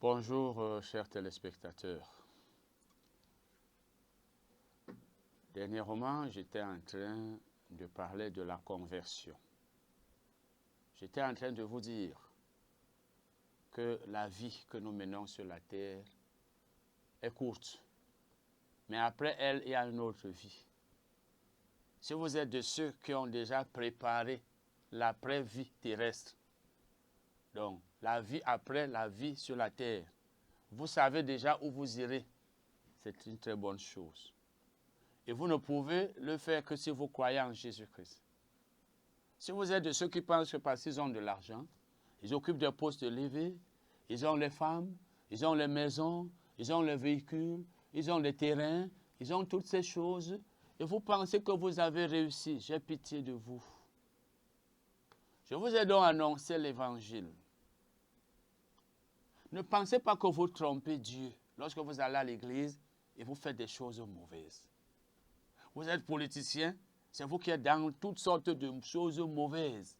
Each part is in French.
Bonjour, chers téléspectateurs. Dernièrement, j'étais en train de parler de la conversion. J'étais en train de vous dire que la vie que nous menons sur la terre est courte. Mais après elle, il y a une autre vie. Si vous êtes de ceux qui ont déjà préparé l'après-vie terrestre, donc la vie après la vie sur la terre, vous savez déjà où vous irez. C'est une très bonne chose. Et vous ne pouvez le faire que si vous croyez en Jésus-Christ. Si vous êtes de ceux qui pensent que parce qu'ils ont de l'argent, ils occupent des postes élevés, ils ont les femmes, ils ont les maisons, ils ont les véhicules, ils ont les terrains, ils ont toutes ces choses, et vous pensez que vous avez réussi, j'ai pitié de vous. Je vous ai donc annoncé l'évangile. Ne pensez pas que vous trompez Dieu lorsque vous allez à l'église et vous faites des choses mauvaises. Vous êtes politicien, c'est vous qui êtes dans toutes sortes de choses mauvaises.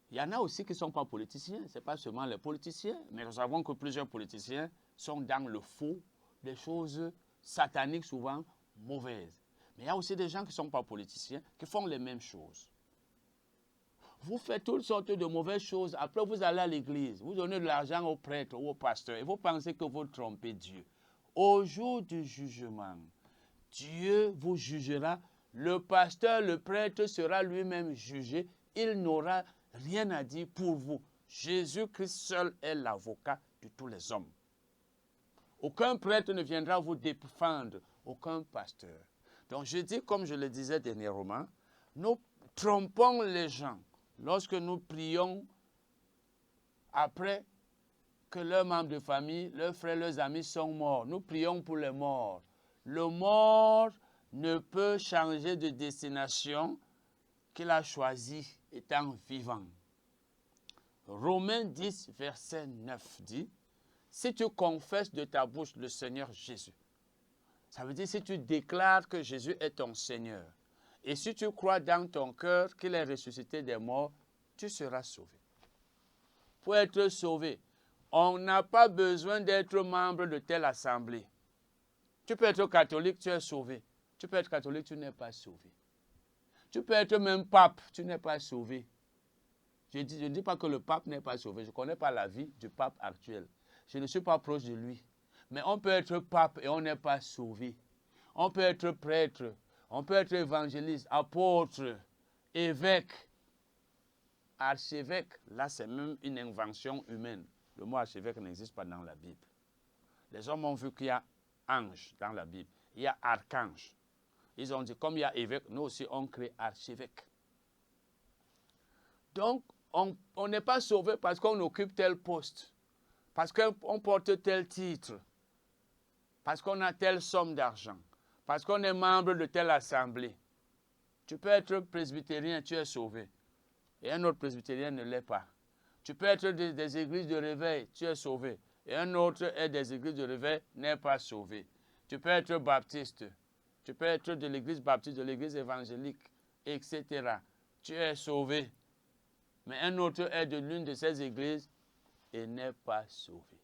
Il y en a aussi qui ne sont pas politiciens, ce n'est pas seulement les politiciens, mais nous savons que plusieurs politiciens sont dans le faux, des choses sataniques souvent mauvaises. Mais il y a aussi des gens qui ne sont pas politiciens, qui font les mêmes choses. Vous faites toutes sortes de mauvaises choses, après vous allez à l'église, vous donnez de l'argent aux prêtres ou aux pasteurs, et vous pensez que vous trompez Dieu. Au jour du jugement, Dieu vous jugera, le pasteur, le prêtre sera lui-même jugé, il n'aura rien à dire pour vous. Jésus-Christ seul est l'avocat de tous les hommes. Aucun prêtre ne viendra vous défendre, aucun pasteur. Donc je dis, comme je le disais dernièrement, nous trompons les gens lorsque nous prions après que leurs membres de famille, leurs frères, leurs amis sont morts. Nous prions pour les morts. Le mort ne peut changer de destination qu'il a choisi étant vivant. Romains 10, verset 9 dit, si tu confesses de ta bouche le Seigneur Jésus, ça veut dire si tu déclares que Jésus est ton Seigneur, et si tu crois dans ton cœur qu'il est ressuscité des morts, tu seras sauvé. Pour être sauvé, on n'a pas besoin d'être membre de telle assemblée. Tu peux être catholique, tu es sauvé. Tu peux être catholique, tu n'es pas sauvé. Tu peux être même pape, tu n'es pas sauvé. Je ne dis pas que le pape n'est pas sauvé. Je ne connais pas la vie du pape actuel. Je ne suis pas proche de lui. Mais on peut être pape et on n'est pas sauvé. On peut être prêtre, on peut être évangéliste, apôtre, évêque, archevêque. Là, c'est même une invention humaine. Le mot archevêque n'existe pas dans la Bible. Les hommes ont vu qu'il y a ange dans la Bible. Il y a archange. Ils ont dit, comme il y a évêque, nous aussi on crée archevêque. Donc, on n'est pas sauvé parce qu'on occupe tel poste, parce qu'on porte tel titre, parce qu'on a telle somme d'argent, parce qu'on est membre de telle assemblée. Tu peux être presbytérien, tu es sauvé. Et un autre presbytérien ne l'est pas. Tu peux être des églises de réveil, tu es sauvé. Et un autre est des églises de réveil, n'est pas sauvé. Tu peux être baptiste. Tu peux être de l'église baptiste, de l'église évangélique, etc. Tu es sauvé. Mais un autre est de l'une de ces églises et n'est pas sauvé.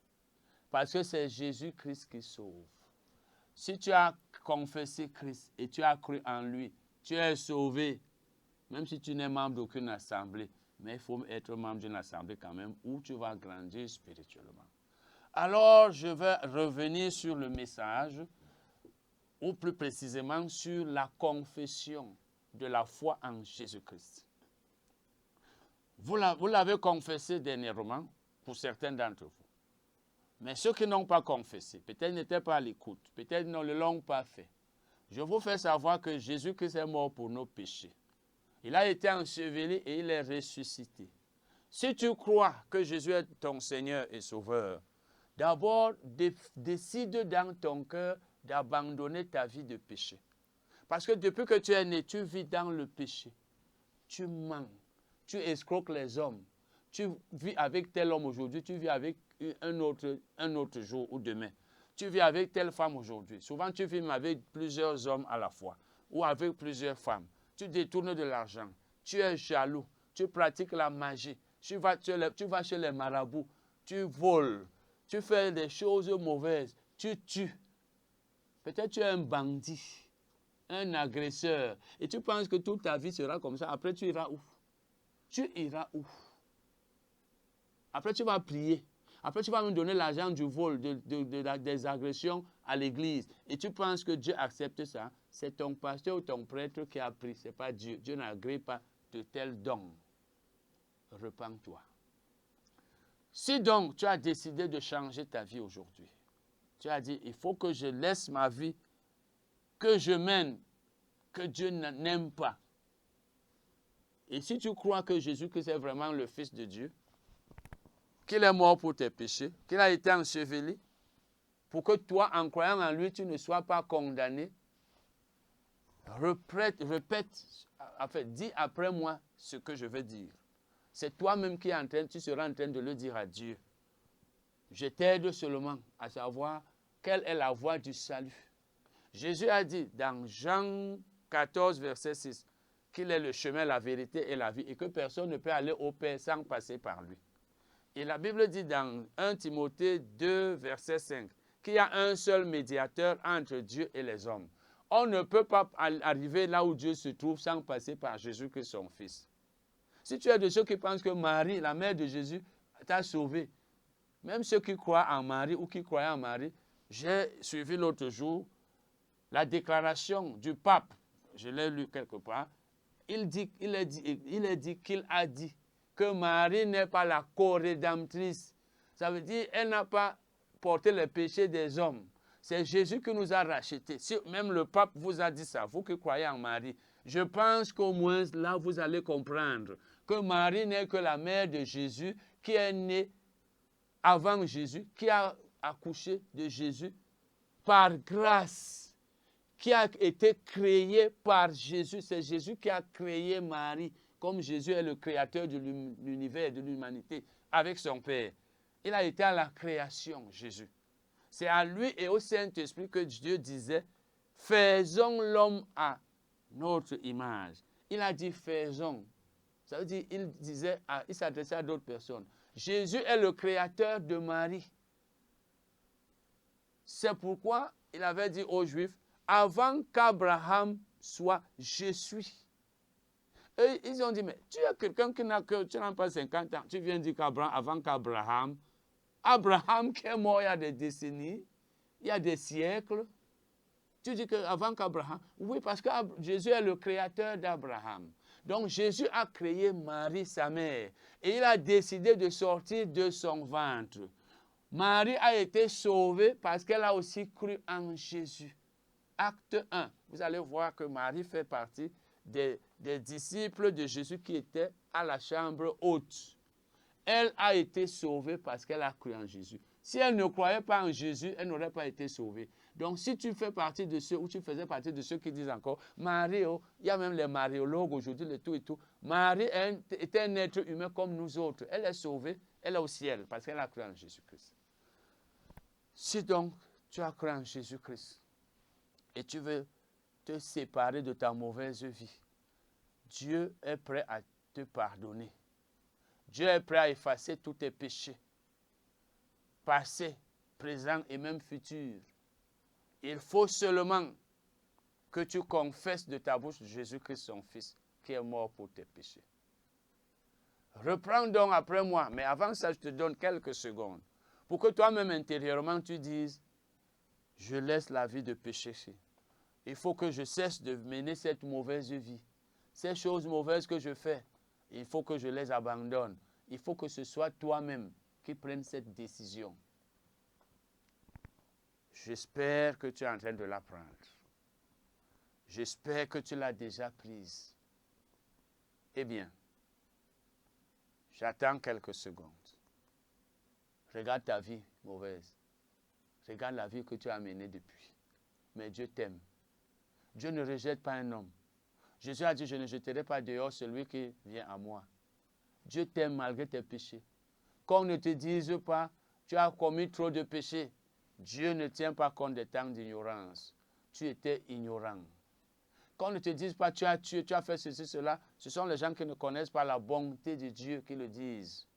Parce que c'est Jésus-Christ qui sauve. Si tu as confessé Christ et tu as cru en lui, tu es sauvé. Même si tu n'es membre d'aucune assemblée. Mais il faut être membre d'une assemblée quand même où tu vas grandir spirituellement. Alors, je vais revenir sur le message, ou plus précisément sur la confession de la foi en Jésus-Christ. Vous l'avez confessé dernièrement pour certains d'entre vous. Mais ceux qui n'ont pas confessé, peut-être n'étaient pas à l'écoute, peut-être ne l'ont pas fait. Je vous fais savoir que Jésus-Christ est mort pour nos péchés. Il a été enseveli et il est ressuscité. Si tu crois que Jésus est ton Seigneur et Sauveur, d'abord décide dans ton cœur d'abandonner ta vie de péché. Parce que depuis que tu es né, tu vis dans le péché. Tu mens. Tu escroques les hommes. Tu vis avec tel homme aujourd'hui, tu vis avec un autre jour ou demain. Tu vis avec telle femme aujourd'hui. Souvent, tu vis avec plusieurs hommes à la fois ou avec plusieurs femmes. Tu détournes de l'argent. Tu es jaloux. Tu pratiques la magie. Tu vas chez les marabouts. tu voles, tu fais des choses mauvaises, tu tues. Peut-être tu es un bandit, un agresseur, et tu penses que toute ta vie sera comme ça. Après, tu iras où? Tu iras où? Après, tu vas prier. Après, tu vas me donner l'argent du vol, des agressions à l'église. Et tu penses que Dieu accepte ça? C'est ton pasteur ou ton prêtre qui a pris. Ce n'est pas Dieu. Dieu n'agrée pas de tels dons. Repends-toi. Si donc tu as décidé de changer ta vie aujourd'hui, tu as dit, il faut que je laisse ma vie, que je mène, que Dieu n'aime pas. Et si tu crois que Jésus-Christ est vraiment le Fils de Dieu, qu'il est mort pour tes péchés, qu'il a été enseveli, pour que toi, en croyant en lui, tu ne sois pas condamné, répète, en fait, dis après moi ce que je vais dire. C'est toi-même qui es en train, tu seras en train de le dire à Dieu. Je t'aide seulement à savoir quelle est la voie du salut. Jésus a dit dans Jean 14, verset 6, qu'il est le chemin, la vérité et la vie, et que personne ne peut aller au Père sans passer par lui. Et la Bible dit dans 1 Timothée 2, verset 5, qu'il y a un seul médiateur entre Dieu et les hommes. On ne peut pas arriver là où Dieu se trouve sans passer par Jésus-Christ, son Fils. Si tu es de ceux qui pensent que Marie, la mère de Jésus, t'a sauvé, même ceux qui croient en Marie ou qui croyaient en Marie, j'ai suivi l'autre jour la déclaration du pape, je l'ai lu quelque part, il a dit que Marie n'est pas la co-rédemptrice. Ça veut dire qu'elle n'a pas porté les péchés des hommes. C'est Jésus qui nous a rachetés. Si même le pape vous a dit ça, vous qui croyez en Marie, je pense qu'au moins là, vous allez comprendre que Marie n'est que la mère de Jésus, qui est née avant Jésus, qui a accouché de Jésus par grâce, qui a été créée par Jésus. C'est Jésus qui a créé Marie, comme Jésus est le créateur de l'univers et de l'humanité, avec son Père. Il a été à la création, Jésus. C'est à lui et au Saint-Esprit que Dieu disait, faisons l'homme à notre image. Il a dit faisons. Ça veut dire, il s'adressait à d'autres personnes. Jésus est le créateur de Marie. C'est pourquoi il avait dit aux Juifs, avant qu'Abraham soit, je suis. Et ils ont dit, mais tu es quelqu'un qui n'a pas 50 ans. Tu viens dire avant qu'Abraham, Abraham qui est mort il y a des décennies, il y a des siècles. Tu dis qu'avant qu'Abraham, oui, parce que Jésus est le créateur d'Abraham. Donc Jésus a créé Marie, sa mère, et il a décidé de sortir de son ventre. Marie a été sauvée parce qu'elle a aussi cru en Jésus. Acte 1, vous allez voir que Marie fait partie des disciples de Jésus qui étaient à la chambre haute. Elle a été sauvée parce qu'elle a cru en Jésus. Si elle ne croyait pas en Jésus, elle n'aurait pas été sauvée. Donc, si tu fais partie de ceux, ou tu faisais partie de ceux qui disent encore, Marie, oh, il y a même les mariologues aujourd'hui, le tout et tout. Marie était un être humain comme nous autres. Elle est sauvée, elle est au ciel parce qu'elle a cru en Jésus-Christ. Si donc tu as cru en Jésus-Christ et tu veux te séparer de ta mauvaise vie, Dieu est prêt à te pardonner. Dieu est prêt à effacer tous tes péchés, passés, présents et même futurs. Il faut seulement que tu confesses de ta bouche Jésus-Christ, son Fils, qui est mort pour tes péchés. Reprends donc après moi, mais avant ça, je te donne quelques secondes pour que toi-même intérieurement tu dises, je laisse la vie de péché. Il faut que je cesse de mener cette mauvaise vie. Ces choses mauvaises que je fais, il faut que je les abandonne. Il faut que ce soit toi-même qui prenne cette décision. J'espère que tu es en train de la prendre. J'espère que tu l'as déjà prise. Eh bien, j'attends quelques secondes. Regarde ta vie mauvaise. Regarde la vie que tu as menée depuis. Mais Dieu t'aime. Dieu ne rejette pas un homme. Jésus a dit, je ne jeterai pas dehors celui qui vient à moi. Dieu t'aime malgré tes péchés. Qu'on ne te dise pas, tu as commis trop de péchés. Dieu ne tient pas compte des temps d'ignorance. Tu étais ignorant. Qu'on ne te dise pas, tu as tué, tu as fait ceci, cela. Ce sont les gens qui ne connaissent pas la bonté de Dieu qui le disent.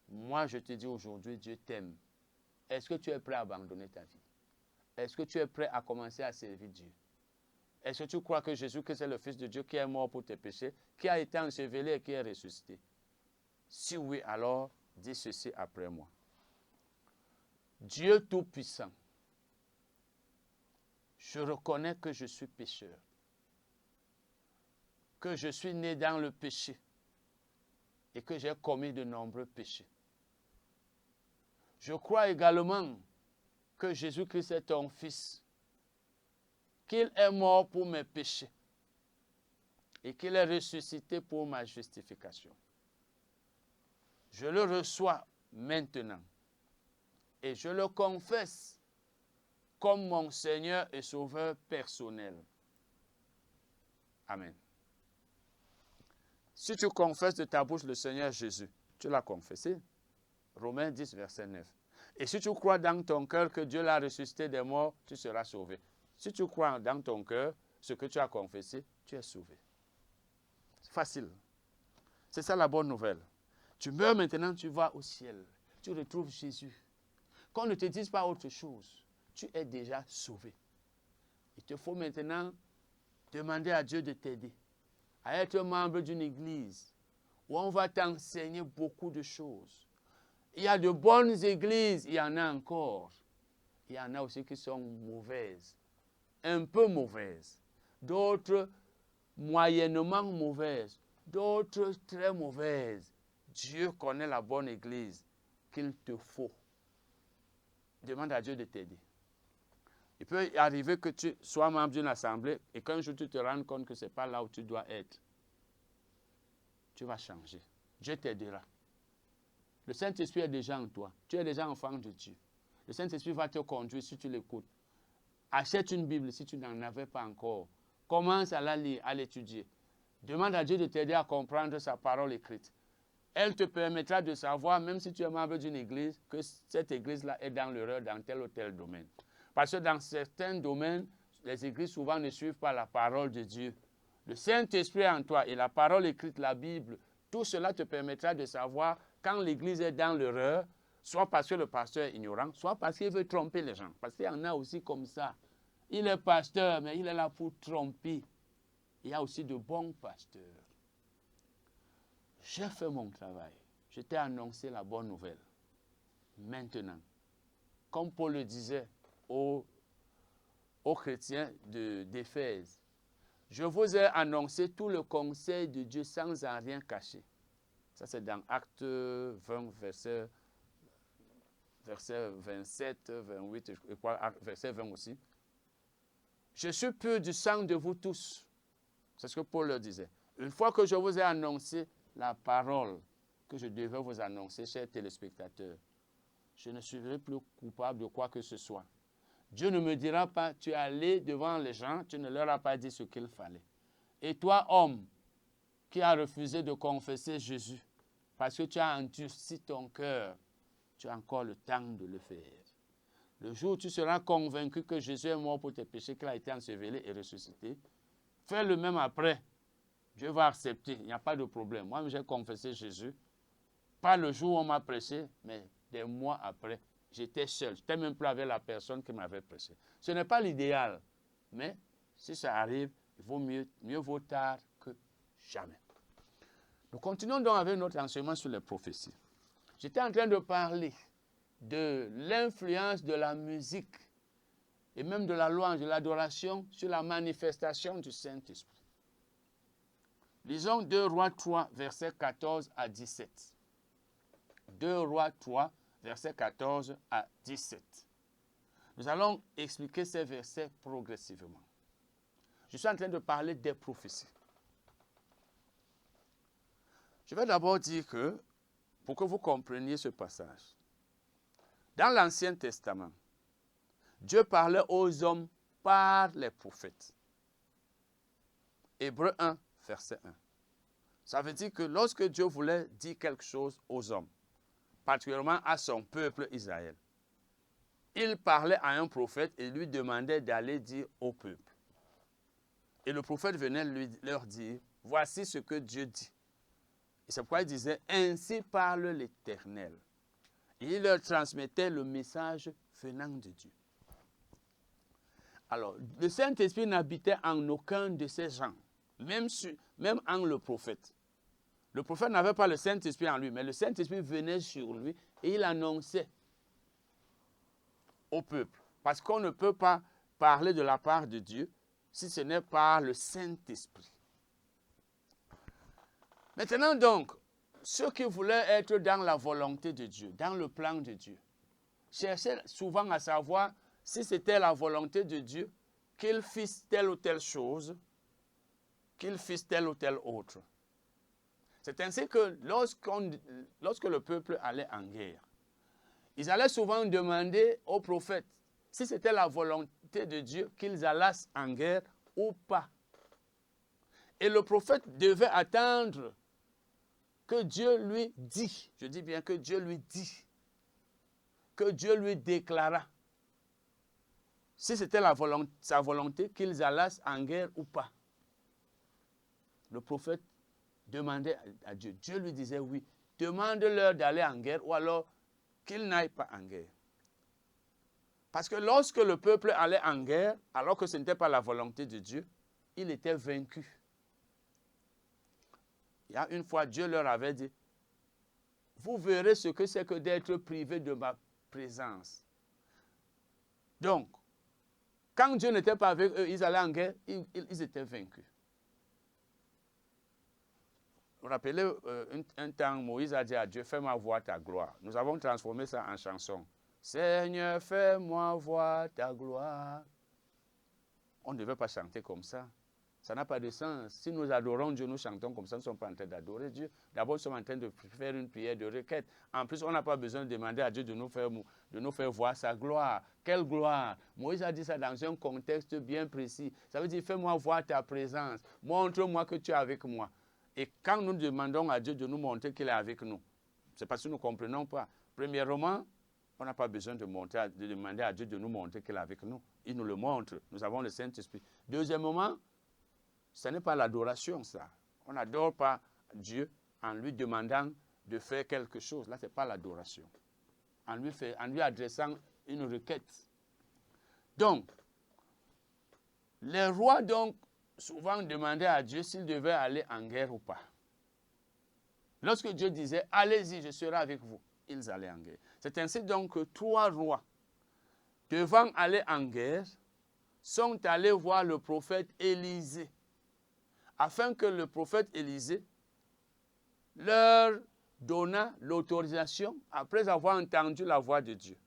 moi je te dis aujourd'hui, Dieu t'aime. Est-ce que tu es prêt à abandonner ta vie? Est-ce que tu es prêt à commencer à servir Dieu? Est-ce que tu crois que Jésus-Christ est le Fils de Dieu qui est mort pour tes péchés, qui a été enseveli et qui est ressuscité? Si oui, alors dis ceci après moi. Dieu Tout-Puissant, je reconnais que je suis pécheur, que je suis né dans le péché et que j'ai commis de nombreux péchés. Je crois également que Jésus-Christ est ton Fils, qu'il est mort pour mes péchés et qu'il est ressuscité pour ma justification. Je le reçois maintenant et je le confesse comme mon Seigneur et Sauveur personnel. Amen. Si tu confesses de ta bouche le Seigneur Jésus, tu l'as confessé. Romains 10, verset 9. Et si tu crois dans ton cœur que Dieu l'a ressuscité des morts, tu seras sauvé. Si tu crois dans ton cœur ce que tu as confessé, tu es sauvé. C'est facile. C'est ça la bonne nouvelle. Tu meurs maintenant, tu vas au ciel. Tu retrouves Jésus. Qu'on ne te dise pas autre chose, tu es déjà sauvé. Il te faut maintenant demander à Dieu de t'aider à être membre d'une église où on va t'enseigner beaucoup de choses. Il y a de bonnes églises, il y en a encore. Il y en a aussi qui sont mauvaises, un peu mauvaises. D'autres moyennement mauvaises, d'autres très mauvaises. Dieu connaît la bonne église qu'il te faut. Demande à Dieu de t'aider. Il peut arriver que tu sois membre d'une assemblée et qu'un jour tu te rendes compte que ce n'est pas là où tu dois être. Tu vas changer. Dieu t'aidera. Le Saint-Esprit est déjà en toi. Tu es déjà enfant de Dieu. Le Saint-Esprit va te conduire si tu l'écoutes. Achète une Bible si tu n'en avais pas encore. Commence à la lire, à l'étudier. Demande à Dieu de t'aider à comprendre sa parole écrite. Elle te permettra de savoir, même si tu es membre d'une église, que cette église-là est dans l'erreur dans tel ou tel domaine. Parce que dans certains domaines, les églises souvent ne suivent pas la parole de Dieu. Le Saint-Esprit en toi et la parole écrite, la Bible, tout cela te permettra de savoir quand l'église est dans l'erreur, soit parce que le pasteur est ignorant, soit parce qu'il veut tromper les gens. Parce qu'il y en a aussi comme ça. Il est pasteur, mais il est là pour tromper. Il y a aussi de bons pasteurs. J'ai fait mon travail. Je t'ai annoncé la bonne nouvelle. Maintenant, comme Paul le disait aux chrétiens d'Éphèse, je vous ai annoncé tout le conseil de Dieu sans en rien cacher. Ça, c'est dans Actes 20, verset 27, 28, et verset 20 aussi. Je suis pur du sang de vous tous. C'est ce que Paul leur disait. Une fois que je vous ai annoncé la parole que je devais vous annoncer, chers téléspectateurs, je ne serai plus coupable de quoi que ce soit. Dieu ne me dira pas, tu es allé devant les gens, tu ne leur as pas dit ce qu'il fallait. Et toi, homme, qui as refusé de confesser Jésus, parce que tu as endurci ton cœur, tu as encore le temps de le faire. Le jour où tu seras convaincu que Jésus est mort pour tes péchés, qu'il a été enseveli et ressuscité, fais le même après. Dieu va accepter, il n'y a pas de problème. Moi, j'ai confessé Jésus, pas le jour où on m'a prêché, mais des mois après. J'étais seul, je n'étais même plus avec la personne qui m'avait prêché. Ce n'est pas l'idéal, mais si ça arrive, il vaut mieux vaut tard que jamais. Nous continuons donc avec notre enseignement sur les prophéties. J'étais en train de parler de l'influence de la musique et même de la louange, de l'adoration sur la manifestation du Saint-Esprit. Lisons 2 Rois 3, versets 14 à 17. 2 Rois 3, versets 14 à 17. Nous allons expliquer ces versets progressivement. Je suis en train de parler des prophéties. Je vais d'abord dire que, pour que vous compreniez ce passage, dans l'Ancien Testament, Dieu parlait aux hommes par les prophètes. Hébreux 1, verset 1. Ça veut dire que lorsque Dieu voulait dire quelque chose aux hommes, particulièrement à son peuple Israël, il parlait à un prophète et lui demandait d'aller dire au peuple. Et le prophète venait leur dire, voici ce que Dieu dit. Et c'est pourquoi il disait, ainsi parle l'Éternel. Et il leur transmettait le message venant de Dieu. Alors, le Saint-Esprit n'habitait en aucun de ces gens, même en le prophète. Le prophète n'avait pas le Saint-Esprit en lui, mais le Saint-Esprit venait sur lui et il annonçait au peuple. Parce qu'on ne peut pas parler de la part de Dieu si ce n'est par le Saint-Esprit. Maintenant donc, ceux qui voulaient être dans la volonté de Dieu, dans le plan de Dieu, cherchaient souvent à savoir si c'était la volonté de Dieu qu'ils fissent telle ou telle chose, qu'ils fissent telle ou telle autre. C'est ainsi que lorsque le peuple allait en guerre, ils allaient souvent demander aux prophètes si c'était la volonté de Dieu qu'ils allassent en guerre ou pas. Et le prophète devait attendre que Dieu lui dit, je dis bien que Dieu lui dit, que Dieu lui déclara si c'était sa volonté qu'ils allassent en guerre ou pas. Le prophète demandait à Dieu. Dieu lui disait oui. Demande-leur d'aller en guerre ou alors qu'ils n'aillent pas en guerre. Parce que lorsque le peuple allait en guerre, alors que ce n'était pas la volonté de Dieu, il était vaincu. Il y a une fois, Dieu leur avait dit, vous verrez ce que c'est que d'être privé de ma présence. Donc, quand Dieu n'était pas avec eux, ils allaient en guerre, ils étaient vaincus. Vous vous rappelez, un temps, Moïse a dit à Dieu, fais-moi voir ta gloire. Nous avons transformé ça en chanson. Seigneur, fais-moi voir ta gloire. On ne devait pas chanter comme ça. Ça n'a pas de sens. Si nous adorons Dieu, nous chantons comme ça, nous ne sommes pas en train d'adorer Dieu. D'abord, nous sommes en train de faire une prière de requête. En plus, on n'a pas besoin de demander à Dieu de nous faire voir sa gloire. Quelle gloire? Moïse a dit ça dans un contexte bien précis. Ça veut dire, fais-moi voir ta présence. Montre-moi que tu es avec moi. Et quand nous demandons à Dieu de nous montrer qu'il est avec nous, c'est parce que nous ne comprenons pas. Premièrement, on n'a pas besoin de demander à Dieu de nous montrer qu'il est avec nous. Il nous le montre. Nous avons le Saint-Esprit. Deuxièmement, ce n'est pas l'adoration, ça. On n'adore pas Dieu en lui demandant de faire quelque chose. Là, ce n'est pas l'adoration. En lui adressant une requête. Donc, les rois, donc, souvent demandaient à Dieu s'ils devaient aller en guerre ou pas. Lorsque Dieu disait, allez-y, je serai avec vous, ils allaient en guerre. C'est ainsi donc que 3 rois, devant aller en guerre, sont allés voir le prophète Élisée, afin que le prophète Élisée leur donnât l'autorisation, après avoir entendu la voix de Dieu,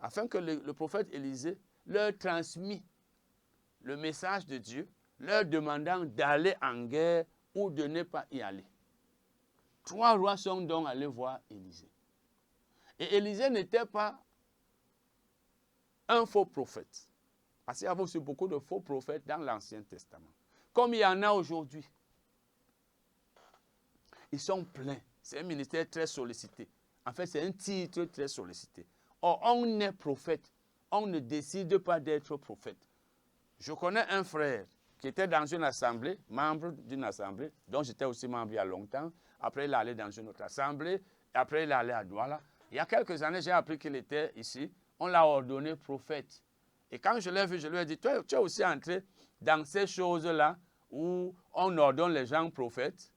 afin que le prophète Élisée leur transmit le message de Dieu, leur demandant d'aller en guerre ou de ne pas y aller. 3 rois sont donc allés voir Élisée. Et Élisée n'était pas un faux prophète. Parce qu'il y avait aussi beaucoup de faux prophètes dans l'Ancien Testament. Comme il y en a aujourd'hui. Ils sont pleins. C'est un ministère très sollicité. En fait, c'est un titre très sollicité. Or, on est prophète. On ne décide pas d'être prophète. Je connais un frère qui était dans une assemblée, membre d'une assemblée, dont j'étais aussi membre il y a longtemps. Après, il est allé dans une autre assemblée. Après, il est allé à Douala. Il y a quelques années, j'ai appris qu'il était ici. On l'a ordonné prophète. Et quand je l'ai vu, je lui ai dit, tu es aussi entré dans ces choses-là où on ordonne les gens prophètes.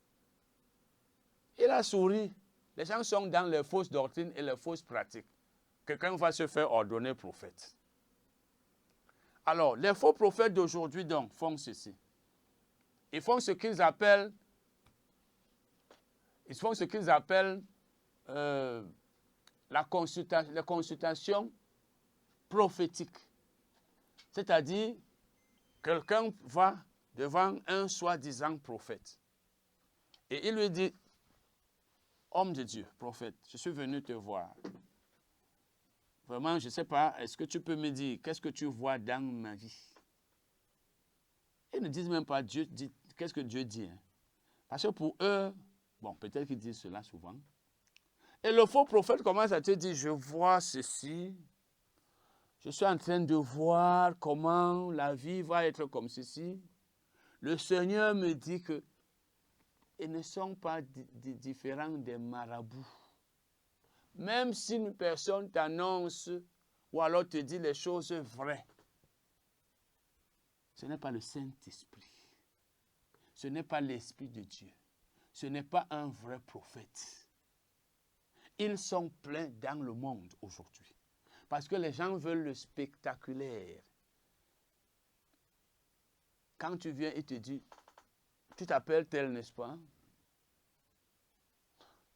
Il a souri. Les gens sont dans les fausses doctrines et les fausses pratiques. Quelqu'un va se faire ordonner prophète. Alors, les faux prophètes d'aujourd'hui, donc, font ceci. Ils font ce qu'ils appellent la consultation prophétique. C'est-à-dire, quelqu'un va devant un soi-disant prophète. Et il lui dit, homme de Dieu, prophète, je suis venu te voir. Vraiment, je ne sais pas, est-ce que tu peux me dire, qu'est-ce que tu vois dans ma vie? Ils ne disent même pas, Dieu dit, qu'est-ce que Dieu dit? Hein? Parce que pour eux, bon, peut-être qu'ils disent cela souvent. Et le faux prophète commence à te dire, je vois ceci, je suis en train de voir comment la vie va être comme ceci. Le Seigneur me dit que... et ne sont pas différents des marabouts. Même si une personne t'annonce ou alors te dit les choses vraies, ce n'est pas le Saint-Esprit. Ce n'est pas l'Esprit de Dieu. Ce n'est pas un vrai prophète. Ils sont pleins dans le monde aujourd'hui. Parce que les gens veulent le spectaculaire. Quand tu viens et te dis, tu t'appelles tel, n'est-ce pas?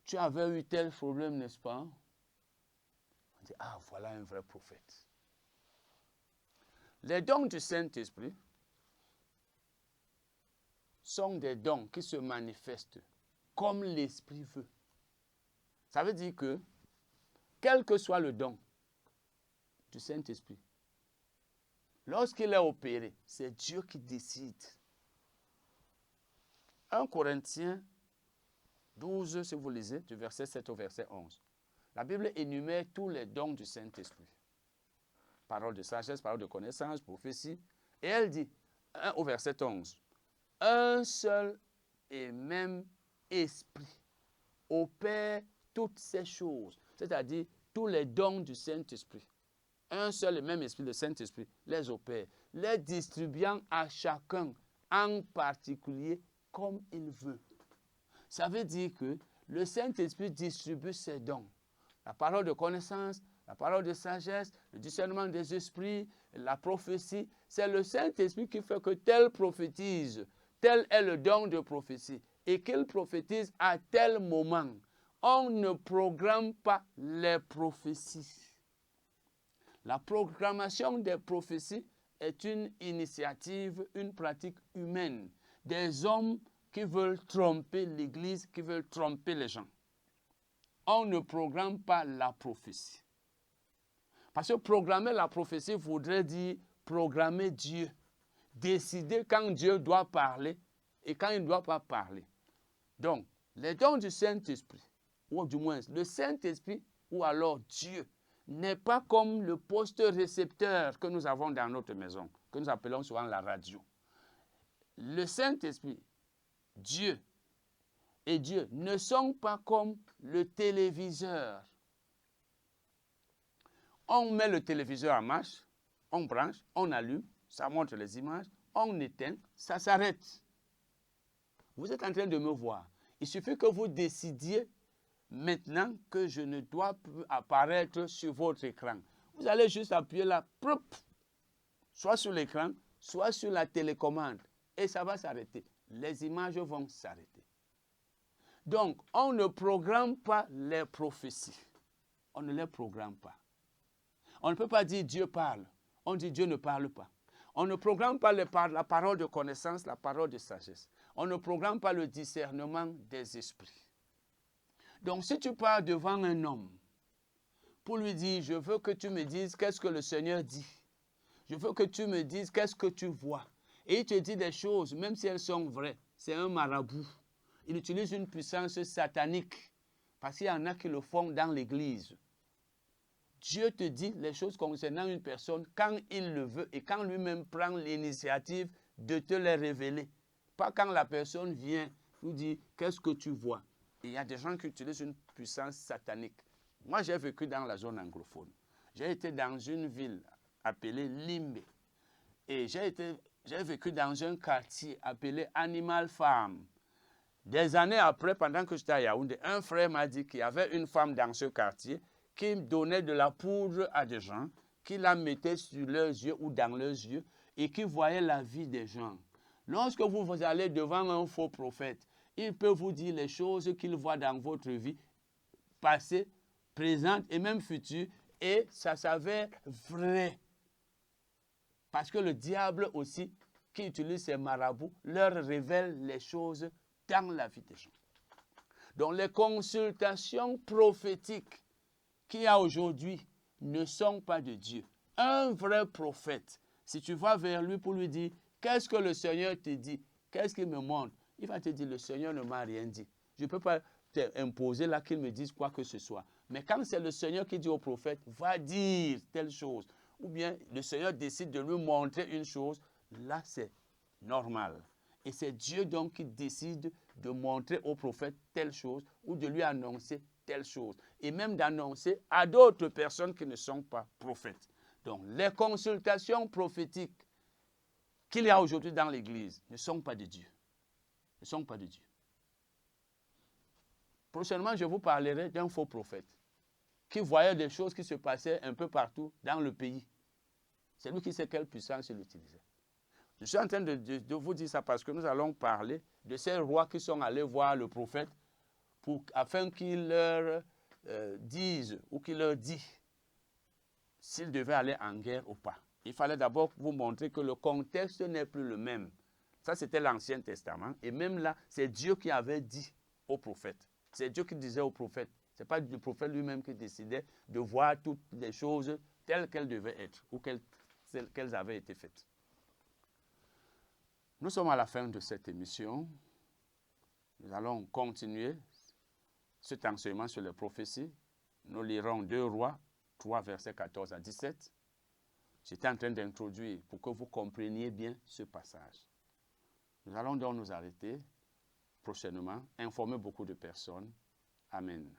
Tu avais eu tel problème, n'est-ce pas? On dit, ah, voilà un vrai prophète. Les dons du Saint-Esprit sont des dons qui se manifestent comme l'Esprit veut. Ça veut dire que, quel que soit le don du Saint-Esprit, lorsqu'il est opéré, c'est Dieu qui décide. 1 Corinthiens 12, si vous lisez, du verset 7 au verset 11. La Bible énumère tous les dons du Saint-Esprit. Parole de sagesse, parole de connaissance, prophétie. Et elle dit, au verset 11, un seul et même esprit opère toutes ces choses. C'est-à-dire tous les dons du Saint-Esprit. Un seul et même esprit, le Saint-Esprit, les opère, les distribuant à chacun en particulier comme il veut. Ça veut dire que le Saint-Esprit distribue ses dons. La parole de connaissance, la parole de sagesse, le discernement des esprits, la prophétie. C'est le Saint-Esprit qui fait que tel prophétise. Tel est le don de prophétie. Et qu'il prophétise à tel moment. On ne programme pas les prophéties. La programmation des prophéties est une initiative, une pratique humaine. Des hommes qui veulent tromper l'Église, qui veulent tromper les gens. On ne programme pas la prophétie. Parce que programmer la prophétie voudrait dire programmer Dieu. Décider quand Dieu doit parler et quand il ne doit pas parler. Donc, les dons du Saint-Esprit, ou du moins le Saint-Esprit, ou alors Dieu, n'est pas comme le poste récepteur que nous avons dans notre maison, que nous appelons souvent la radio. Le Saint-Esprit, Dieu et Dieu ne sont pas comme le téléviseur. On met le téléviseur en marche, on branche, on allume, ça montre les images, on éteint, ça s'arrête. Vous êtes en train de me voir. Il suffit que vous décidiez maintenant que je ne dois plus apparaître sur votre écran. Vous allez juste appuyer là, soit sur l'écran, soit sur la télécommande, et ça va s'arrêter. Les images vont s'arrêter. Donc, on ne programme pas les prophéties. On ne les programme pas. On ne peut pas dire Dieu parle. On dit Dieu ne parle pas. On ne programme pas la parole de connaissance, la parole de sagesse. On ne programme pas le discernement des esprits. Donc, si tu pars devant un homme pour lui dire, je veux que tu me dises qu'est-ce que le Seigneur dit. Je veux que tu me dises qu'est-ce que tu vois. Et il te dit des choses, même si elles sont vraies. C'est un marabout. Il utilise une puissance satanique. Parce qu'il y en a qui le font dans l'église. Dieu te dit les choses concernant une personne quand il le veut et quand lui-même prend l'initiative de te les révéler. Pas quand la personne vient nous dire qu'est-ce que tu vois. Et il y a des gens qui utilisent une puissance satanique. Moi, j'ai vécu dans la zone anglophone. J'ai été dans une ville appelée Limbe. Et j'ai vécu dans un quartier appelé Animal Farm. Des années après, pendant que j'étais à Yaoundé, un frère m'a dit qu'il y avait une femme dans ce quartier qui donnait de la poudre à des gens, qui la mettait sur leurs yeux ou dans leurs yeux et qui voyait la vie des gens. Lorsque vous allez devant un faux prophète, il peut vous dire les choses qu'il voit dans votre vie, passée, présente et même future, et ça s'avère vrai. Parce que le diable aussi, qui utilise ses marabouts, leur révèle les choses dans la vie des gens. Donc les consultations prophétiques qu'il y a aujourd'hui ne sont pas de Dieu. Un vrai prophète, si tu vas vers lui pour lui dire, qu'est-ce que le Seigneur te dit? Qu'est-ce qu'il me montre? Il va te dire, le Seigneur ne m'a rien dit. Je ne peux pas t'imposer là qu'il me dise quoi que ce soit. Mais quand c'est le Seigneur qui dit au prophète, va dire telle chose, ou bien le Seigneur décide de lui montrer une chose, là c'est normal. Et c'est Dieu donc qui décide de montrer au prophète telle chose ou de lui annoncer telle chose. Et même d'annoncer à d'autres personnes qui ne sont pas prophètes. Donc, les consultations prophétiques qu'il y a aujourd'hui dans l'Église ne sont pas de Dieu. Ne sont pas de Dieu. Prochainement, je vous parlerai d'un faux prophète qui voyait des choses qui se passaient un peu partout dans le pays. C'est lui qui sait quelle puissance il utilisait. Je suis en train de vous dire ça parce que nous allons parler de ces rois qui sont allés voir le prophète afin qu'il leur dise ou qu'il leur dit s'ils devaient aller en guerre ou pas. Il fallait d'abord vous montrer que le contexte n'est plus le même. Ça, c'était l'Ancien Testament. Et même là, c'est Dieu qui avait dit au prophète. C'est Dieu qui disait au prophète. Ce n'est pas le prophète lui-même qui décidait de voir toutes les choses telles qu'elles devaient être ou qu'elles avaient été faites. Nous sommes à la fin de cette émission. Nous allons continuer cet enseignement sur les prophéties. Nous lirons 2 Rois, 3 versets 14 à 17. J'étais en train d'introduire pour que vous compreniez bien ce passage. Nous allons donc nous arrêter prochainement, informer beaucoup de personnes. Amen.